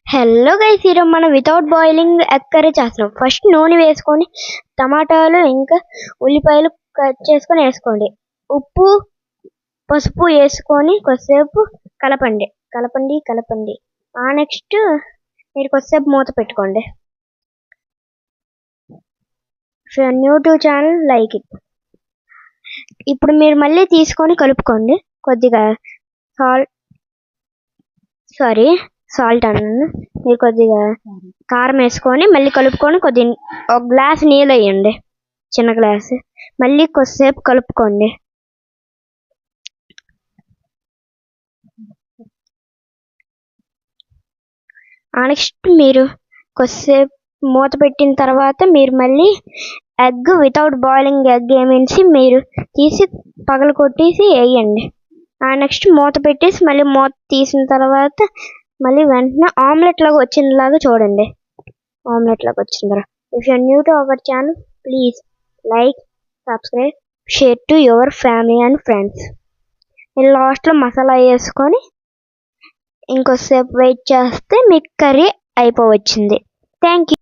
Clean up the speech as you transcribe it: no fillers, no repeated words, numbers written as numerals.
Hello guys, ఈరోజు మనం without boiling egg curry చేస్తున్నాం. ఫస్ట్ నూనె వేసుకొని టమాటాలు ఇంకా ఉల్లిపాయలు కట్ చేసుకొని వేసుకోండి. ఉప్పు పసుపు వేసుకొని కొద్దిసేపు కలపండి కలపండి కలపండి నెక్స్ట్ మీరు కొద్దిసేపు మూత పెట్టుకోండి. New to channel like it. ఇప్పుడు మీరు మళ్ళీ తీసుకొని కలుపుకోండి. కొద్దిగా సాల్ట్ అన్నాను, మీరు కొద్దిగా కారం వేసుకొని మళ్ళీ కలుపుకొని ఒక గ్లాస్ నీళ్ళు వేయండి, చిన్న గ్లాసు. మళ్ళీ కొద్దిసేపు కలుపుకోండి. నెక్స్ట్ మీరు కొద్దిసేపు మూత పెట్టిన తర్వాత మీరు మళ్ళీ ఎగ్ వితౌట్ బాయిలింగ్ ఎగ్ ఏమేసి మీరు తీసి పగలు కొట్టేసి వేయండి. నెక్స్ట్ మూత పెట్టేసి మళ్ళీ మూత తీసిన తర్వాత మళ్ళీ వెంటనే ఆమ్లెట్ లాగా వచ్చినలాగా చూడండి. ఆమ్లెట్ లాగా వచ్చిన తర్వాత if you new to our channel please like, subscribe, share to your family and friends. నేను లాస్ట్లో మసాలా వేసుకొని ఇంకొద్దిసేపు వెయిట్ చేస్తే మీకు కర్రీ అయిపోవచ్చింది. Thank you.